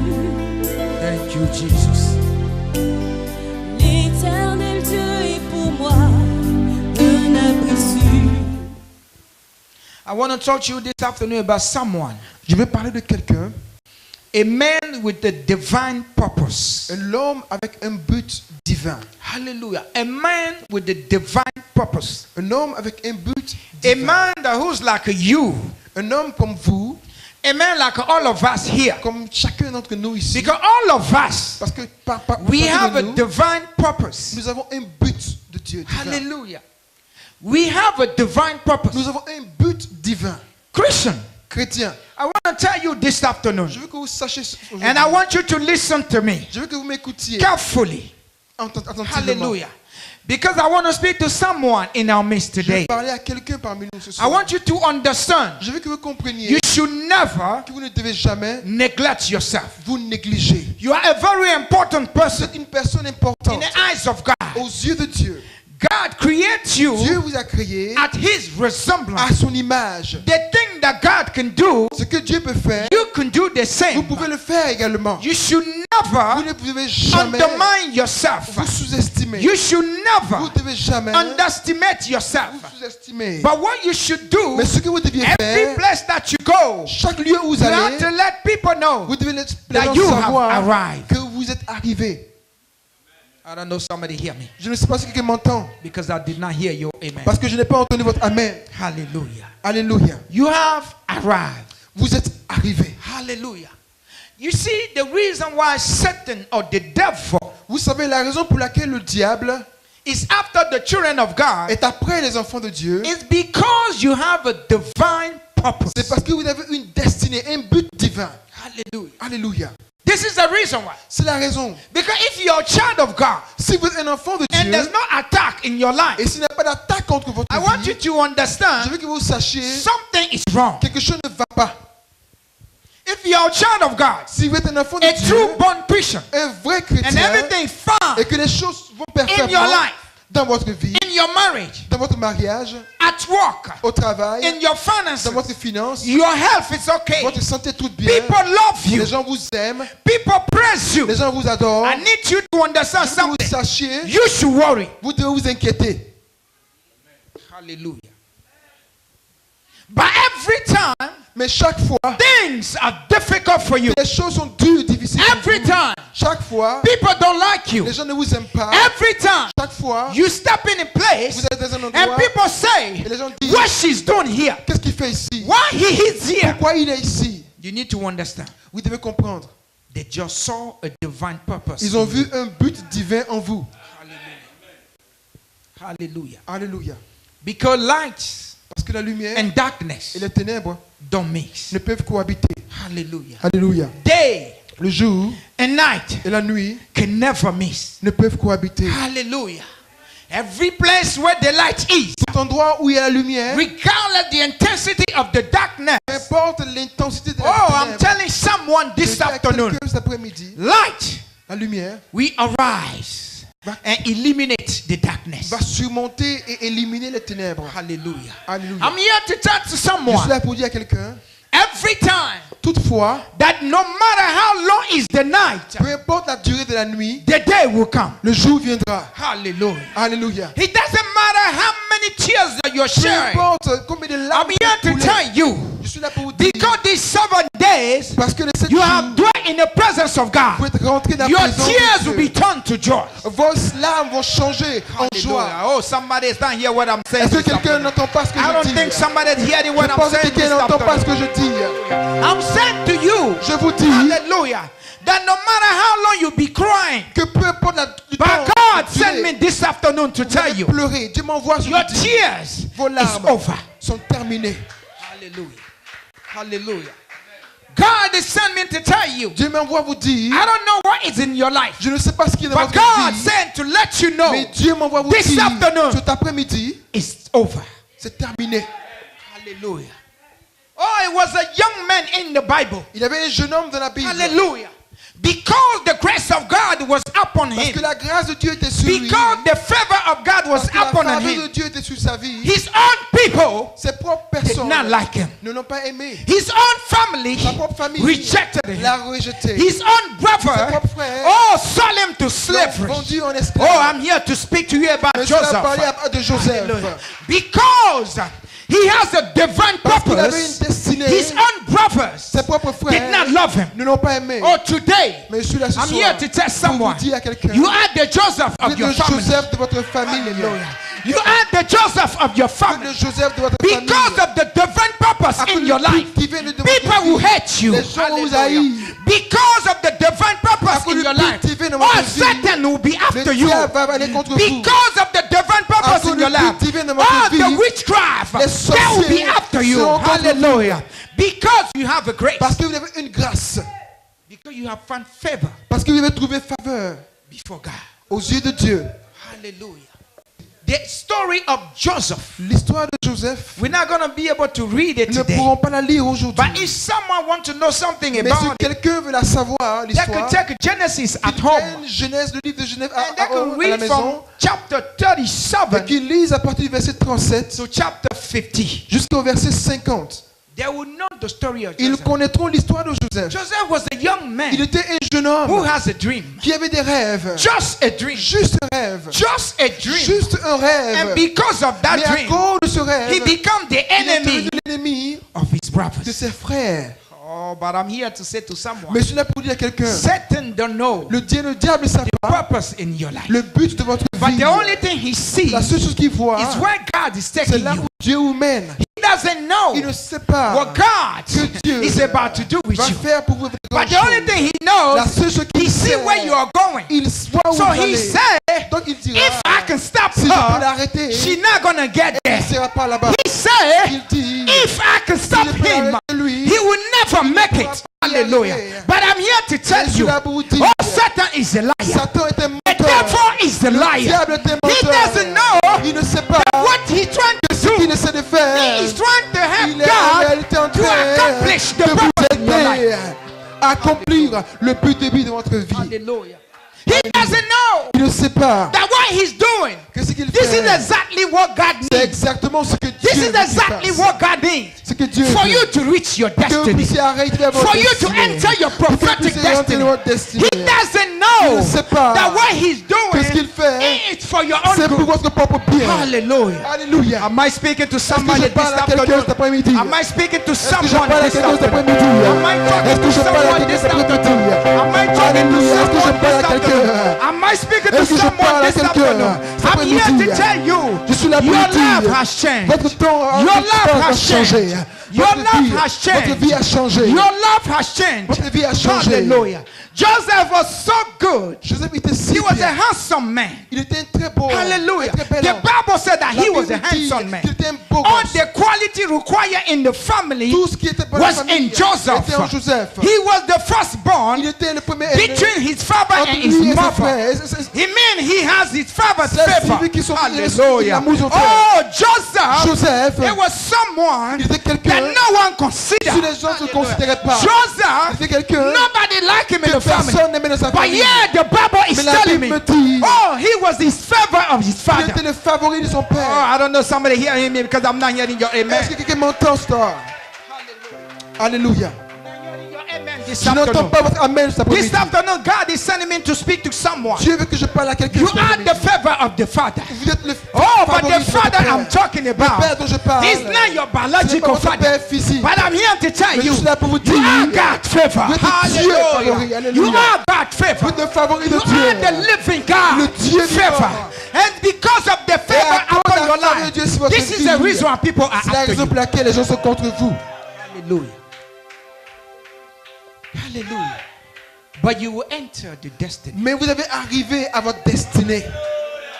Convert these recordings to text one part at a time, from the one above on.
Thank you, Jesus. L'éternel Dieu est pour moi un abri sûr. I want to talk to you this afternoon about someone. Je vais parler de quelqu'un, A man with a divine purpose. l'homme avec un but divin. Hallelujah. A man with a divine purpose. Un homme avec un but A divin. man that who's like you. Un homme comme vous, A man like all of us here. comme chacun d'entre nous ici. Because all of us, Parce que we chacun have de a nous, divine purpose. nous avons un but de Dieu divin. Hallelujah. We have a divine purpose. Nous avons un but divin. Christian, Chrétien, I want to tell you this afternoon. je veux que vous sachiez aujourd'hui. And I want you to listen to me Je veux que vous m'écoutiez carefully. attentivement. Hallelujah. Because I want to speak to someone in our midst Je vais today. parler à quelqu'un parmi nous ce I soir. want you to understand Je veux que vous compreniez you should never que vous ne devez jamais neglect yourself. vous négliger. You are a very important Vous person êtes une personne in importante the eyes of God. aux yeux de Dieu. God creates you Dieu vous a créé at His resemblance. à son image. The thing that God can do, Ce que Dieu peut faire, you can do the vous same. pouvez le faire également. You should Vous never ne pouvez jamais undermine yourself. vous sous-estimer. You should Vous never ne devez jamais underestimate yourself. vous sous-estimer. But what you should do, Mais ce que vous deviez every faire, place that you go, chaque lieu où vous you have allez, to let people know vous devez les that gens you have savoir arrived. que vous êtes arrivé. I don't know, somebody hear me. Je ne sais pas si quelqu'un m'entend, Because I did not hear your amen. parce que je n'ai pas entendu votre amen. Hallelujah. Alléluia. You have arrived. Vous êtes arrivé. Hallelujah. You see, the reason why Satan or the devil Vous savez la raison pour laquelle le diable is after the children of God est après les enfants de Dieu, is because you have a divine purpose. c'est parce que vous avez une destinée, un but divin. Hallelujah. Alléluia. This is the reason why. C'est la raison. Because if you're a child of God Si vous êtes un enfant de and Dieu there's no attack in your life, et s'il n'y a pas d'attaque contre votre I want you vie, to je understand veux que vous sachiez something is wrong. quelque chose ne va pas. If you're a child of God, Si vous êtes un enfant de a Dieu, true born Christian, un vrai and chrétien, everything fine et que les choses vont in your parfaitement life, dans votre vie, in your marriage, dans votre mariage, at work, au travail, in your dans finances, votre finance, your health is okay. votre santé est toute bien, People love you. les gens vous aiment, People praise you. les gens vous adorent. I need you to understand Que vous something. sachiez, You should worry. vous devez vous inquiéter. Hallelujah. But every time Mais chaque fois, things are difficult for you, les choses sont dures, difficiles. pour every vous. time Chaque fois, people don't like you, les gens ne vous aiment pas. every time Chaque fois, you step in a place vous êtes dans un and endroit people say, et les gens disent, what she's doing here, qu'est-ce qu'il fait ici? why he is here. Pourquoi il est ici? You need to understand. Vous devez comprendre. They just saw a divine purpose. Ils ont vu un but divin en vous. Hallelujah. Alléluia. Because light Parce que la lumière and darkness et les ténèbres don't mix. ne peuvent cohabiter. Hallelujah. Alléluia. Day Le jour and night et la nuit can never miss. ne peuvent cohabiter. Hallelujah. Every place where the light is, Tout endroit où il y a la lumière, regardless the intensity of the darkness. peu importe l'intensité de Oh, la I'm telling someone je this dis à afternoon, quelqu'un cet après-midi, light, la lumière we arise and eliminate the darkness. va surmonter et éliminer les ténèbres. Hallelujah. Alléluia. I'm here to talk to Je suis someone. là pour dire à quelqu'un, Every time toutefois, that no matter how long is the night, peu importe la durée de la nuit, the day will come. le jour viendra. Hallelujah. Alléluia. It doesn't matter how many tears that you're Peu sharing. importe combien de larmes I'm here to vous coulez, tell you, je suis là pour vous dire, because these 7 days, parce que les 7 you jours, have dwelt in the presence of vous God. êtes rentrés dans la Your présence tears de will Dieu. be turned to joy. Vos larmes vont changer en joie. Hallelujah. Oh, somebody is not hear what I'm saying. Est-ce que this quelqu'un afternoon. n'entend pas ce que I je don't dis? think somebody is hearing Je what I'm pense que saying. This quelqu'un n'entend pas ce afternoon. que je dis. I'm saying to you, Je vous dis hallelujah, that no matter how long you be crying, que peu importe le but temps, God que sent me this afternoon to vous tell allez you, pleurer. Dieu m'envoie ce your que je dis. tears Vos is larmes over. sont terminées. Hallelujah. Hallelujah. God is sending me to tell you, Dieu m'envoie vous dire, I don't know what is in your life, je ne sais pas ce qui est dans but votre God vie, said to let you know mais Dieu m'envoie vous this dire, afternoon, cet après-midi, it's over. c'est terminé. Hallelujah. Oh, it was a young man in the Bible. Il y avait un jeune homme dans la Bible. Hallelujah. Because the grace of God was upon Parce que him. la grâce de Dieu était sur lui. Because the favor of God was Parce que la upon faveur de him. Dieu était sur sa vie. His own people Ses propres did personnes not like him. ne l'ont pas aimé. His own family Sa propre famille rejected him. l'a rejeté. His own Ses brother, propres frères oh, sold him to l'ont slavery. vendu en Oh, esclave. I'm here to speak to you about Mais je vais parler Joseph. de Joseph. Hallelujah. Because he has a divine Parce qu'il avait purpose. une destinée. His own brothers Ses propres did not frères love him. ne l'ont pas aimé. Oh, today, Mais je suis là ce I'm soir here to tell pour someone, vous dire à quelqu'un, you are the Joseph vous of êtes your le family. Joseph de votre famille. Hallelujah. You are the Joseph of your Vous êtes family. le Joseph de votre famille. Because of the divine purpose À cause in du your but life, divin de votre people will vie, hate you. les gens vont vous Hallelujah. haïr. Because of the divine À purpose cause in du your but life, divin de oh, votre vie, Satan will be after le you. diable va aller contre vous. Because of the divine À purpose cause in du your but life, divin de votre oh, vie, the witchcraft, les they will be sorciers after you. seront contre vous. Hallelujah. Because you have a grace. Parce que vous avez une grâce. Because you have found favor Parce que vous avez trouvé faveur before God. aux yeux de Dieu. Hallelujah. The story of Joseph, L'histoire de Joseph, we're not going to be able to read it nous ne today. pourrons pas la lire aujourd'hui. But if someone wants to know something Mais si about it, quelqu'un veut la savoir, they l'histoire, could take Genesis at qu'il home prenne Genèse, le livre de Genèse and they could à la read maison, from chapter et 37 qu'il lise à partir du verset 37 to chapter 50. jusqu'au verset 50. They will know the story of Ils Joseph. connaîtront l'histoire de Joseph. Joseph was a young Il man était un jeune who homme has a dream. qui avait des rêves. Just a dream. Juste un rêve. Just a dream. Juste un And rêve. because of that Mais à dream, cause de ce he rêve, became the il est enemy devenu l'ennemi of his de brothers. ses frères. Oh, but I'm here to say to someone, Mais je suis là pour dire à quelqu'un, Satan don't know le diable ne sait pas purpose in your life. le but de votre But vie. the only thing he sees La seule chose qu'il voit, is where God is c'est taking là you. où Dieu vous mène. He doesn't know Il ne sait pas what God que Dieu is about to do with va you. faire pour vous. But the only thing he La knows, seule chose he qu'il sees sait, where you are going. il voit où So vous he allez. said, Donc il dira, if I can stop si je peux her, l'arrêter, she's not gonna get il ne there. sera pas là-bas. He said, Il dit, if I can stop si je peux him, l'arrêter lui, he will never make it. Hallelujah. But I'm here to tell je suis you, là pour vous dire, oh, Satan is a liar. Satan est un The menteur. devil is a Le liar. diable est un He menteur. doesn't know Il ne sait pas what he's trying to ce qu'il do. essaie de faire. He is trying to help Il est en réalité en God to train accomplish the de vous purpose in your life. aider à accomplir le but de vie de votre vie. Hallelujah. He doesn't know Il ne sait pas that what he's doing, que ce qu'il this is fait, exactly what God c'est needs. exactement ce que This Dieu is veut qu'il exactly fasse. what God needs. Ce que Dieu For veut. you to reach your Que vous destiny. puissiez arrêter votre For you to destinée. enter your Pour que vous prophetic puissiez rentrer destiny. dans votre destinée. He doesn't Il know ne sait pas that what he's que ce qu'il doing fait, is for your own c'est pour good. votre propre bien. Hallelujah. Alléluia. Am I speaking to Est-ce que somebody je this parle à quelqu'un afternoon? cet après-midi? Am I speaking to Est-ce que je someone parle à this quelqu'un cet afternoon? après-midi? Am I talking Est-ce que to je parle à someone quelqu'un this cet après-midi? afternoon? Am I talking to Alléluia. Est-ce que je someone parle à this quelqu'un? afternoon? Am I speaking to Est-ce que je someone parle à this quelqu'un afternoon? cet I'm here to après-midi? tell you, Je suis là pour your vous dire, life has changed. votre temps Your votre life temps has a changé. changed. Your Votre life vie- has changed. Votre vie a changé. Your life has changed. Votre vie a changé. Hallelujah. Joseph was so good. Joseph était si He was a bien. handsome man. Il était un très beau. Hallelujah. Un très bel The homme. Bible said that La he was Bible a dit handsome man. qu'il était un beau All gosse. the quality required in the family Tout ce qui était pour la was famille in Joseph. était en Joseph. He was the firstborn Il était le premier aîné between his father entre and lui his et ses mother. frères. He mean he has his father's C'est favor. celui qui sont Hallelujah. il a mis au Oh, Joseph, Joseph, there was someone il était that quelqu'un no one considered. si les gens ne considéraient pas. Joseph, Il était quelqu'un nobody liked him in que the family. personne n'aimait dans sa But famille. yeah, the Bible is Mais la telling Bible me, me dit, oh, he was his favor of his il father. était le favori de son Oh, père. I don't know somebody hearing me because I'm not hearing your amen. Est-ce que quelqu'un m'entend, ça? Alléluia. This Je n'entends afternoon. pas votre amen cet après-midi. This afternoon, God is sending me to speak to someone. Dieu veut que je parle à quelqu'un. You cet are après-midi. the favor of the Father. Vous êtes le Oh, but favori the de votre Father père. I'm talking Le père about dont je parle, is not your ce n'est pas biological votre father. père physique. But I'm here to tell Mais je you, suis là pour vous you are dire, God's favor. vous êtes Dieu favori. Hallelujah. Alléluia. You are God's Vous favor. êtes le favori de You are the Dieu. living God. Le Dieu vivant. Favor. And because of the favor à cause upon de your la faveur de life, Dieu sur votre this is vie, the reason why people are c'est la after raison you. pour laquelle les gens sont contre vous. Hallelujah. Hallelujah. But you will enter the destiny. Mais vous avez arrivé à votre destinée.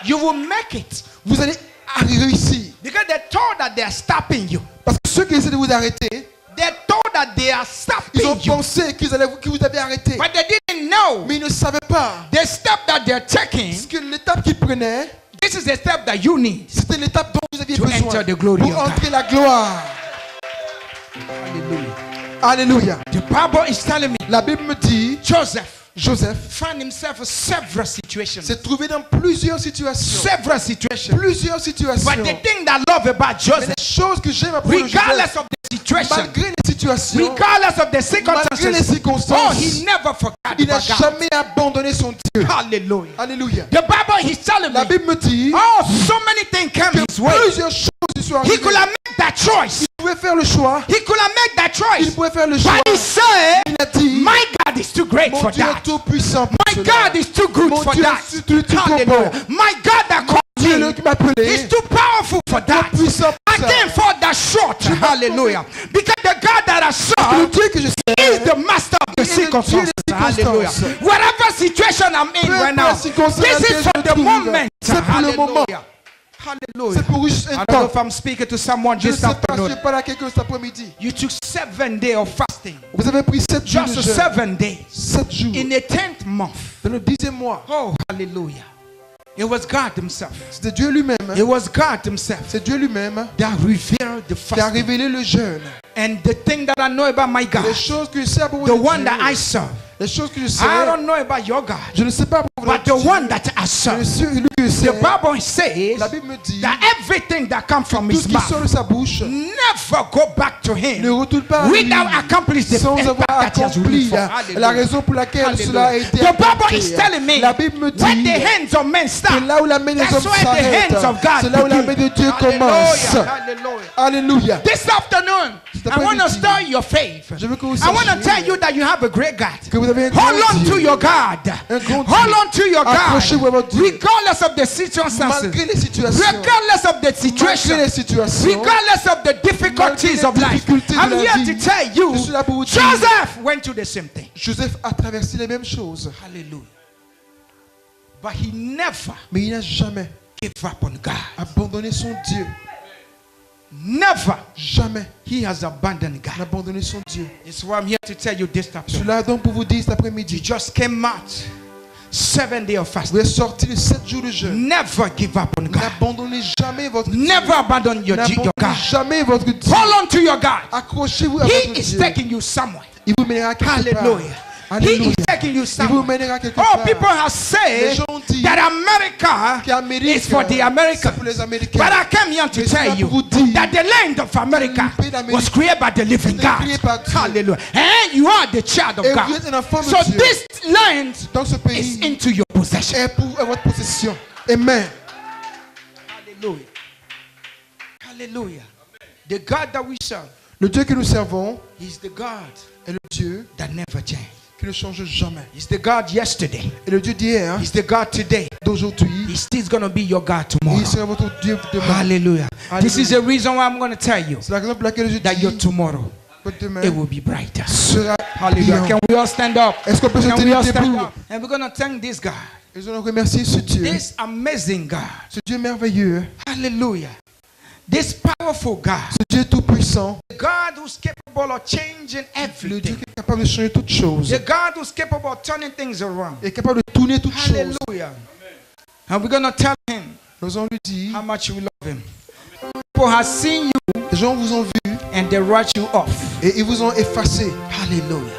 You will make it. Vous allez réussir. Because they're told that they're stopping you. Parce que ceux qui essaient de vous arrêter, They're told that that they are Ils ont stopping you. pensé que vous avez arrêté. But they didn't know Mais ils ne savaient pas the step that they're taking. que l'étape qu'ils prenaient, This is the step that you need. c'était l'étape dont vous aviez To besoin enter the glory pour of God. entrer la gloire. Hallelujah. Alléluia. The Bible is telling me La Bible me dit, Joseph found himself in several situations. s'est trouvé dans plusieurs situations. Several situations. Plusieurs situations. But the thing that I love about Mais Joseph, les choses que j'aime à propos de regardless Joseph, of the situation, malgré les situations, regardless of the malgré les circumstances, circonstances, oh, he never forgot il n'a about God. jamais abandonné son Dieu. Hallelujah. Alléluia. The Bible is telling La me, Bible me dit oh, so many things came que his way. plusieurs choses lui sont He arrivées. could have made that choice. Il pouvait faire le choix. He could have made that Il choice. pouvait faire le choix. But he said, Il a dit, my God is too great mon for Dieu est that. tout puissant pour My cela. God is too good Mon for Dieu that. est tout Hallelujah. bon. My God that called Dieu me qui m'a appelé is too powerful for that. puissant pour I ça. can't fall that short. Hallelujah. Because the God that I Le serve Dieu que je is sais, the master of the Il est le Dieu circumstances. des Hallelujah. circonstances. Whatever situation I'm in peu right importe now, la circonstance this dans laquelle is for je me the trouve, moment. c'est pour le moment. Hallelujah. Hallelujah. c'est pour juste un I don't know temps. if I'm speaking to someone Je ne this sais pas si afternoon. je parle à quelqu'un cet après-midi. You took 7 days of fasting. Vous avez pris 7 jours de Just jeûne. 7 days. 7 jours. In the 10th month. Dans le 10e mois. Oh, hallelujah. It was God himself. C'était Dieu lui-même. It was God himself C'est Dieu lui-même that revealed the qui a fasting. révélé le jeûne. And the thing that I know about my God, Les choses que je sais à propos the de one Dieu. that I serve, Les choses que je sais. I don't know about your God, Je ne sais pas à propos but de the Dieu. one that I Je serve. sais lui que je sais. The Bible says La Bible me dit that everything that comes from tout his ce qui sort mouth de sa bouche never go back to ne him retourne pas à lui without accomplish the sans impact avoir that he has accompli released for. la Hallelujah. raison pour laquelle Hallelujah. cela a été The Bible is accompli. telling me La Bible me when the dit hands of men que stop, là où la main des hommes that's where the s'arrête, hands of God c'est là où la main begin. de Dieu commence. Hallelujah. Alléluia. This afternoon, Cet I want to après-midi, stir your faith. je veux que vous I want to sachiez tell you that you have a great God. que vous avez un grand Hold on Dieu. to your God. Un grand Dieu. Hold on to your God. Accrochez-vous à votre Dieu. Regardless of the circumstances. Malgré les situations, Regardless of the malgré situation. les situations, Regardless of the difficulties malgré of les life. difficultés de I'm la here vie, to tell you, je suis là pour vous dire, Joseph went through the same thing. Joseph a traversé les mêmes choses, Hallelujah. But he never mais il n'a jamais gave up on God. abandonné son Dieu. Never. Jamais He has abandoned God. abandonné son Dieu. That's why I'm here to tell you this Je suis afternoon. là donc pour vous dire cet You après-midi, just came out 7 days of vous fasting. êtes sorti de 7 jours de jeûne. Never give up on God. N'abandonnez jamais votre Dieu. Never abandon your N'abandonnez God. jamais votre Dieu. Hold on to your God. Accrochez-vous à He votre is Dieu. taking you somewhere. Il vous mènera quelque part. Hallelujah. He Alléluia. is taking you Il vous somewhere. mènera quelque Oh, part. people have Les said gens ont dit that America qu'Amérique, is for the c'est Americans. pour les Américains. But I came here to Mais c'est tell là you pour vous dire that the land of America le pays d'Amérique was created by the living a été créé par God. Dieu. Hallelujah. And you are the child of Et God. vous êtes un enfant de So Dieu. this land Donc ce is pays into your possession. est pour votre possession. Amen. Hallelujah. Hallelujah. The God that we serve Le Dieu que nous servons is the God est le Dieu that never changes. qui ne change jamais. He's the God yesterday. Et le Dieu d'hier, He's the God today. d'aujourd'hui, He's still going to be your God et tomorrow. il sera votre Dieu demain. Hallelujah. This is the reason why I'm going to tell you C'est la raison pour laquelle je that your dis tomorrow que demain it will be brighter. sera Hallelujah. brillant. Can we all stand up? Est-ce qu'on peut se Can we tenir all stand debout? up? And we're going to thank this God, Et nous allons remercier ce Dieu, this amazing God. ce Dieu merveilleux, Hallelujah. This powerful God. ce Dieu tout-puissant, The God who's capable of changing le Dieu everything. qui est capable de changer toutes choses, The God who's capable of turning things around. est capable de tourner toutes choses. Hallelujah. And we're going to tell him Nous allons lui dire, how much we love him. People have seen you les gens vous ont vu and they write you off. et ils vous ont effacé. Hallelujah.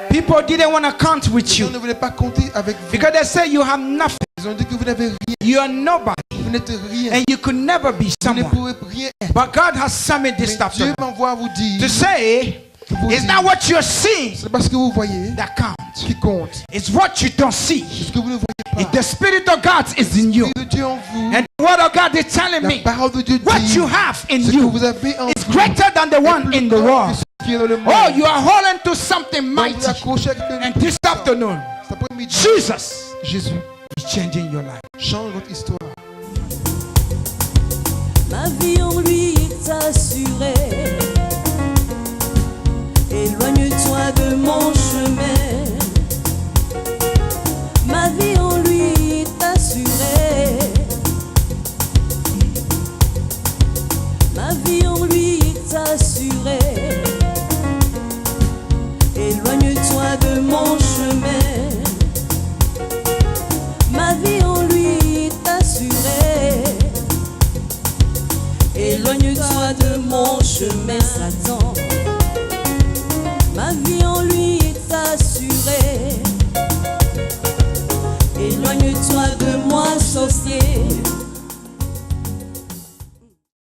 People didn't want to count with Les gens you ne voulaient pas compter avec vous. because they say you have nothing. Ils ont dit que vous n'avez rien, You are nobody vous n'êtes rien, and you could never be vous ne someone. pouvez rien être. But God has summoned this Mais stuff Dieu m'envoie à vous dire, to say vous it's dire, not what you're seeing c'est parce que vous voyez that counts. qui compte. It's what you don't see. Ce que vous ne voyez If pas. the Spirit of God is in you, Le Dieu en vous, and the Word of God is telling la me parole de Dieu what dit, you have in ce que you vous avez en is vous greater than the est one plus in the grand que world. ce qui est dans le monde. Oh, you are holding to something Donc mighty. vous accrochez à quelque chose And de this puissant. afternoon, Cet après-midi, Jesus Jésus is changing your life. change votre histoire. Ma vie en lui est assurée. Éloigne-toi de mon chemin. Ma vie en lui est assurée. Ma vie en lui est assurée. chemin Satan. Ma vie en lui est assurée. Éloigne-toi de moi, sorcier.